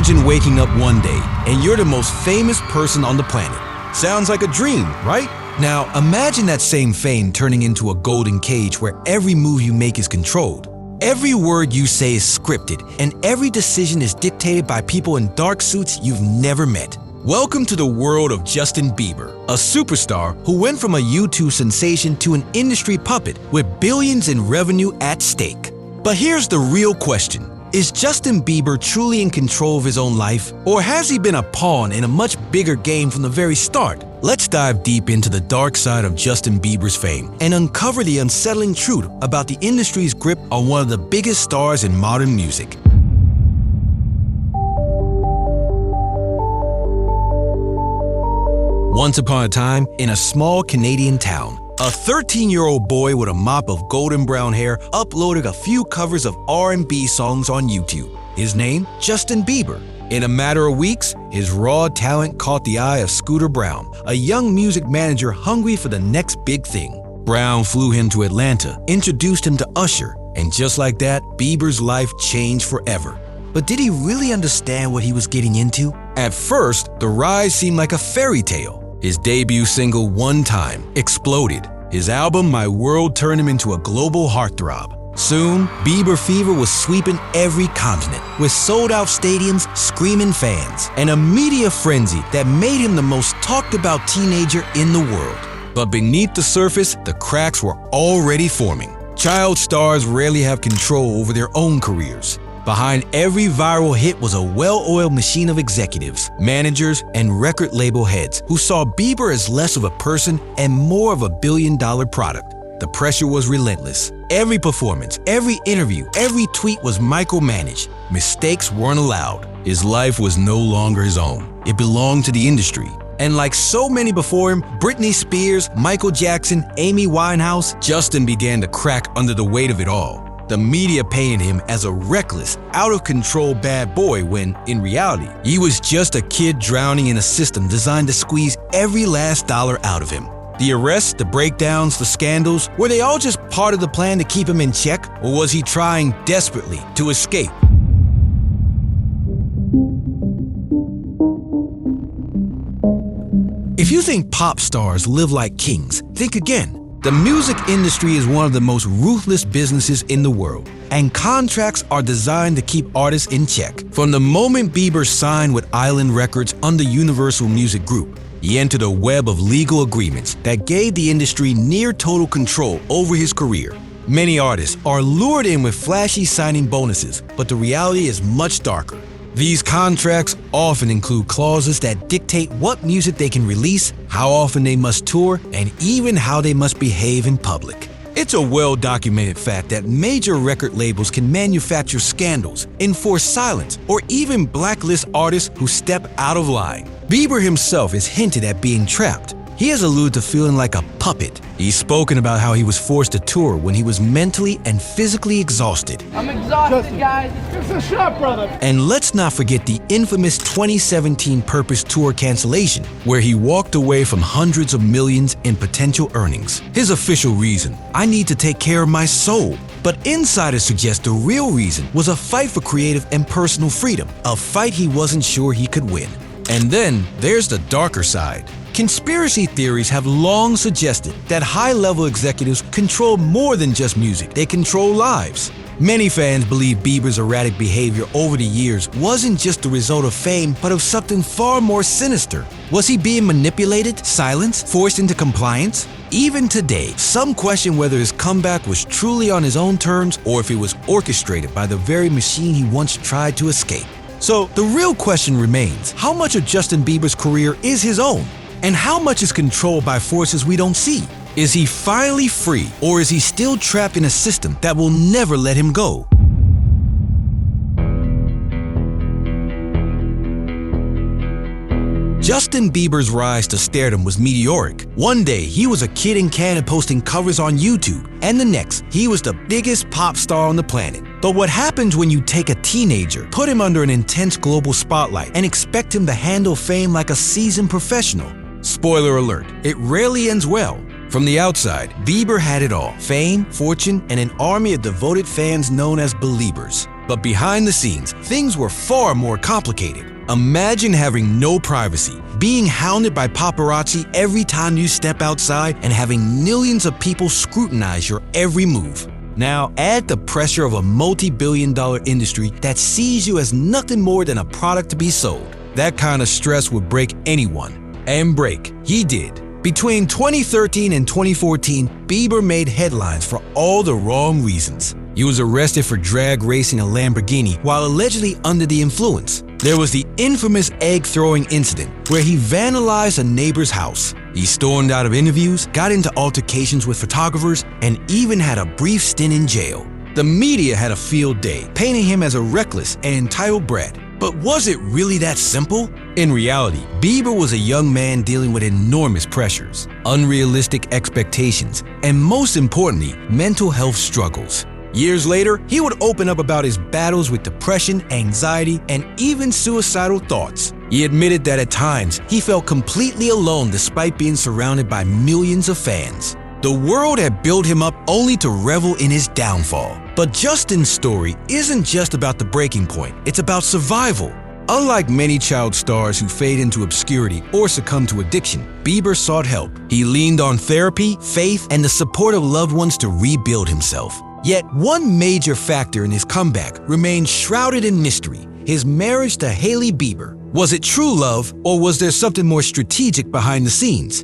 Imagine waking up one day and you're the most famous person on the planet. Sounds like a dream, right? Now, imagine that same fame turning into a golden cage where every move you make is controlled. Every word you say is scripted, and every decision is dictated by people in dark suits you've never met. Welcome to the world of Justin Bieber, a superstar who went from a YouTube sensation to an industry puppet with billions in revenue at stake. But here's the real question. Is Justin Bieber truly in control of his own life, or has he been a pawn in a much bigger game from the very start? Let's dive deep into the dark side of Justin Bieber's fame and uncover the unsettling truth about the industry's grip on one of the biggest stars in modern music. Once upon a time, in a small Canadian town, a 13-year-old boy with a mop of golden brown hair uploaded a few covers of R&B songs on YouTube. His name, Justin Bieber. In a matter of weeks, his raw talent caught the eye of Scooter Braun, a young music manager hungry for the next big thing. Braun flew him to Atlanta, introduced him to Usher, and just like that, Bieber's life changed forever. But did he really understand what he was getting into? At first, the rise seemed like a fairy tale. His debut single, One Time, exploded. His album, My World, turned him into a global heartthrob. Soon, Bieber fever was sweeping every continent, with sold-out stadiums, screaming fans, and a media frenzy that made him the most talked-about teenager in the world. But beneath the surface, the cracks were already forming. Child stars rarely have control over their own careers. Behind every viral hit was a well-oiled machine of executives, managers, and record label heads who saw Bieber as less of a person and more of a billion-dollar product. The pressure was relentless. Every performance, every interview, every tweet was micromanaged. Mistakes weren't allowed. His life was no longer his own. It belonged to the industry. And like so many before him, Britney Spears, Michael Jackson, Amy Winehouse, Justin began to crack under the weight of it all. The media painted him as a reckless, out-of-control bad boy when, in reality, he was just a kid drowning in a system designed to squeeze every last dollar out of him. The arrests, the breakdowns, the scandals, were they all just part of the plan to keep him in check, or was he trying desperately to escape? If you think pop stars live like kings, think again. The music industry is one of the most ruthless businesses in the world, and contracts are designed to keep artists in check. From the moment Bieber signed with Island Records under Universal Music Group, he entered a web of legal agreements that gave the industry near total control over his career. Many artists are lured in with flashy signing bonuses, but the reality is much darker. These contracts often include clauses that dictate what music they can release, how often they must tour, and even how they must behave in public. It's a well-documented fact that major record labels can manufacture scandals, enforce silence, or even blacklist artists who step out of line. Bieber himself has hinted at being trapped. He has alluded to feeling like a puppet. He's spoken about how he was forced to tour when he was mentally and physically exhausted. I'm exhausted, guys. It's a shot, brother. And let's not forget the infamous 2017 Purpose tour cancellation, where he walked away from hundreds of millions in potential earnings. His official reason, I need to take care of my soul. But insiders suggest the real reason was a fight for creative and personal freedom, a fight he wasn't sure he could win. And then there's the darker side. Conspiracy theories have long suggested that high-level executives control more than just music, they control lives. Many fans believe Bieber's erratic behavior over the years wasn't just the result of fame, but of something far more sinister. Was he being manipulated, silenced, forced into compliance? Even today, some question whether his comeback was truly on his own terms or if it was orchestrated by the very machine he once tried to escape. So the real question remains, how much of Justin Bieber's career is his own? And how much is controlled by forces we don't see? Is he finally free, or is he still trapped in a system that will never let him go? Justin Bieber's rise to stardom was meteoric. One day, he was a kid in Canada posting covers on YouTube, and the next, he was the biggest pop star on the planet. But what happens when you take a teenager, put him under an intense global spotlight, and expect him to handle fame like a seasoned professional? Spoiler alert, it rarely ends well. From the outside, Bieber had it all: fame, fortune, and an army of devoted fans known as Beliebers. But behind the scenes, things were far more complicated. Imagine having no privacy, being hounded by paparazzi every time you step outside, and having millions of people scrutinize your every move. Now, add the pressure of a multi-billion-dollar industry that sees you as nothing more than a product to be sold. That kind of stress would break anyone. And break, he did. Between 2013 and 2014, Bieber made headlines for all the wrong reasons. He was arrested for drag racing a Lamborghini while allegedly under the influence. There was the infamous egg-throwing incident where he vandalized a neighbor's house. He stormed out of interviews, got into altercations with photographers, and even had a brief stint in jail. The media had a field day, painting him as a reckless and entitled brat. But was it really that simple? In reality, Bieber was a young man dealing with enormous pressures, unrealistic expectations, and most importantly, mental health struggles. Years later, he would open up about his battles with depression, anxiety, and even suicidal thoughts. He admitted that at times, he felt completely alone despite being surrounded by millions of fans. The world had built him up only to revel in his downfall. But Justin's story isn't just about the breaking point, it's about survival. Unlike many child stars who fade into obscurity or succumb to addiction, Bieber sought help. He leaned on therapy, faith, and the support of loved ones to rebuild himself. Yet one major factor in his comeback remained shrouded in mystery: his marriage to Hailey Bieber. Was it true love, or was there something more strategic behind the scenes?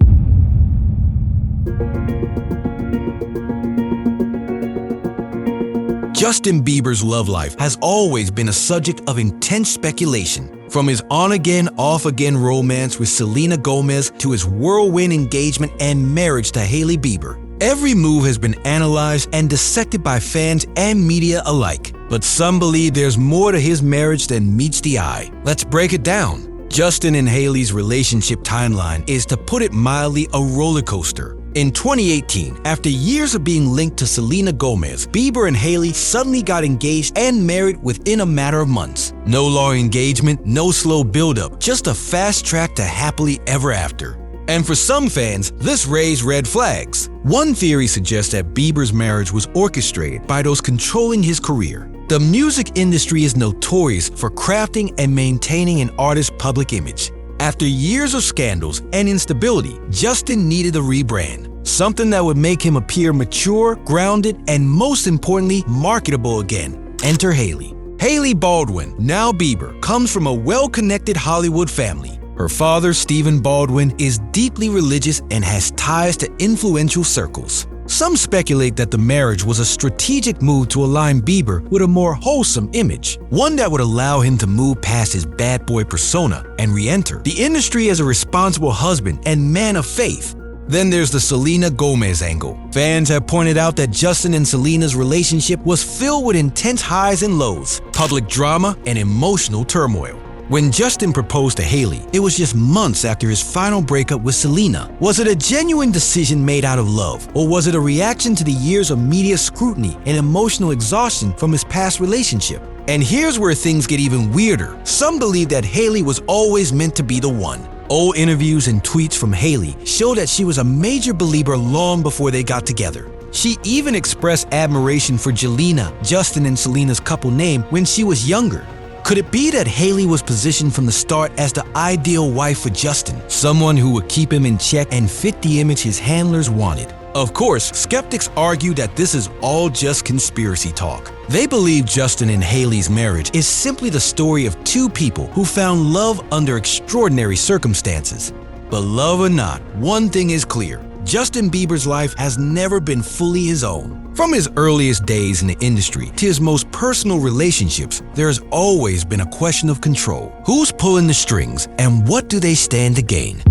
Justin Bieber's love life has always been a subject of intense speculation. From his on-again, off-again romance with Selena Gomez to his whirlwind engagement and marriage to Hailey Bieber, every move has been analyzed and dissected by fans and media alike. But some believe there's more to his marriage than meets the eye. Let's break it down. Justin and Hailey's relationship timeline is, to put it mildly, a roller coaster. In 2018, after years of being linked to Selena Gomez, Bieber and Hailey suddenly got engaged and married within a matter of months. No long engagement, no slow build-up, just a fast track to happily ever after. And for some fans, this raised red flags. One theory suggests that Bieber's marriage was orchestrated by those controlling his career. The music industry is notorious for crafting and maintaining an artist's public image. After years of scandals and instability, Justin needed a rebrand, something that would make him appear mature, grounded, and most importantly, marketable again. Enter Hailey. Hailey Baldwin, now Bieber, comes from a well-connected Hollywood family. Her father, Stephen Baldwin, is deeply religious and has ties to influential circles. Some speculate that the marriage was a strategic move to align Bieber with a more wholesome image, one that would allow him to move past his bad boy persona and re-enter the industry as a responsible husband and man of faith. Then there's the Selena Gomez angle. Fans have pointed out that Justin and Selena's relationship was filled with intense highs and lows, public drama, and emotional turmoil. When Justin proposed to Hailey, it was just months after his final breakup with Selena. Was it a genuine decision made out of love, or was it a reaction to the years of media scrutiny and emotional exhaustion from his past relationship? And here's where things get even weirder. Some believe that Hailey was always meant to be the one. Old interviews and tweets from Hailey show that she was a major believer long before they got together. She even expressed admiration for Jelena, Justin and Selena's couple name, when she was younger. Could it be that Hailey was positioned from the start as the ideal wife for Justin, someone who would keep him in check and fit the image his handlers wanted? Of course, skeptics argue that this is all just conspiracy talk. They believe Justin and Hailey's marriage is simply the story of two people who found love under extraordinary circumstances. But love or not, one thing is clear: Justin Bieber's life has never been fully his own. From his earliest days in the industry to his most personal relationships, there has always been a question of control. Who's pulling the strings, and what do they stand to gain?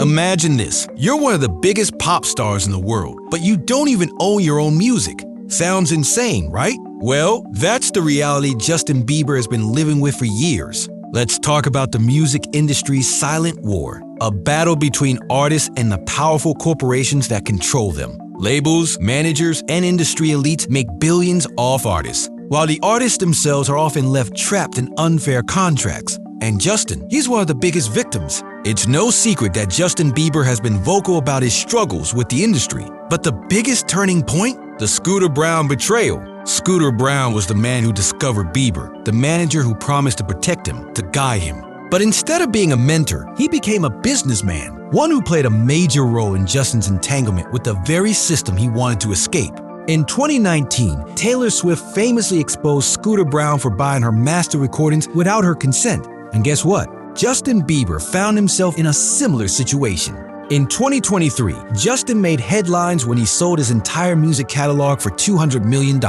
Imagine this: you're one of the biggest pop stars in the world, but you don't even own your own music. Sounds insane, right? Well, that's the reality Justin Bieber has been living with for years. Let's talk about the music industry's silent war, a battle between artists and the powerful corporations that control them. Labels, managers, and industry elites make billions off artists, while the artists themselves are often left trapped in unfair contracts. And Justin, he's one of the biggest victims. It's no secret that Justin Bieber has been vocal about his struggles with the industry. But the biggest turning point? The Scooter Braun betrayal. Scooter Braun was the man who discovered Bieber, the manager who promised to protect him, to guide him. But instead of being a mentor, he became a businessman, one who played a major role in Justin's entanglement with the very system he wanted to escape. In 2019, Taylor Swift famously exposed Scooter Braun for buying her master recordings without her consent. And guess what? Justin Bieber found himself in a similar situation. In 2023, Justin made headlines when he sold his entire music catalog for $200 million,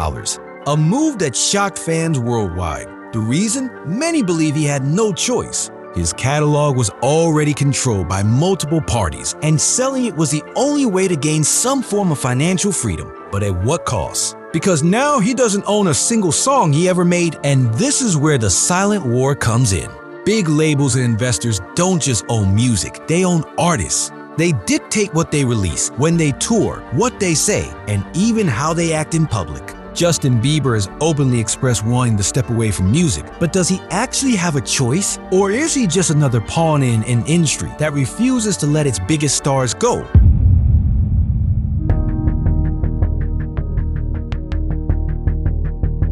a move that shocked fans worldwide. The reason? Many believe he had no choice. His catalog was already controlled by multiple parties, and selling it was the only way to gain some form of financial freedom. But at what cost? Because now he doesn't own a single song he ever made, and this is where the silent war comes in. Big labels and investors don't just own music, they own artists. They dictate what they release, when they tour, what they say, and even how they act in public. Justin Bieber has openly expressed wanting to step away from music, but does he actually have a choice? Or is he just another pawn in an industry that refuses to let its biggest stars go?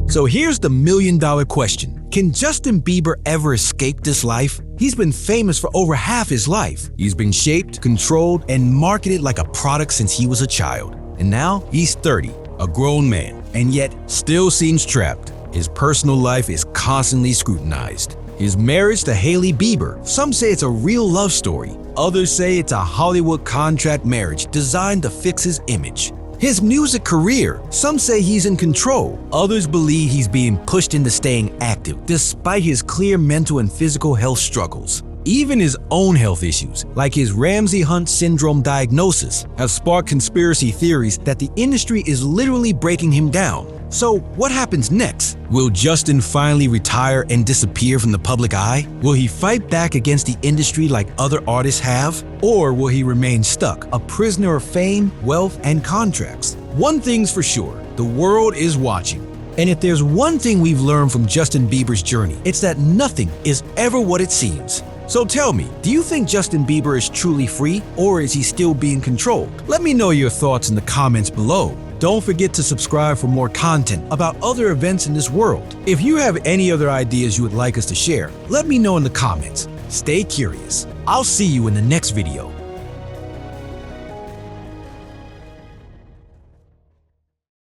So here's the million-dollar question. Can Justin Bieber ever escape this life? He's been famous for over half his life. He's been shaped, controlled, and marketed like a product since he was a child. And now he's 30, a grown man, and yet still seems trapped. His personal life is constantly scrutinized. His marriage to Hailey Bieber, some say it's a real love story. Others say it's a Hollywood contract marriage designed to fix his image. His music career, some say he's in control. Others believe he's being pushed into staying active, despite his clear mental and physical health struggles. Even his own health issues, like his Ramsay-Hunt syndrome diagnosis, have sparked conspiracy theories that the industry is literally breaking him down. So what happens next? Will Justin finally retire and disappear from the public eye? Will he fight back against the industry like other artists have? Or will he remain stuck, a prisoner of fame, wealth, and contracts? One thing's for sure, the world is watching. And if there's one thing we've learned from Justin Bieber's journey, it's that nothing is ever what it seems. So tell me, do you think Justin Bieber is truly free, or is he still being controlled? Let me know your thoughts in the comments below. Don't forget to subscribe for more content about other events in this world. If you have any other ideas you would like us to share, let me know in the comments. Stay curious. I'll see you in the next video.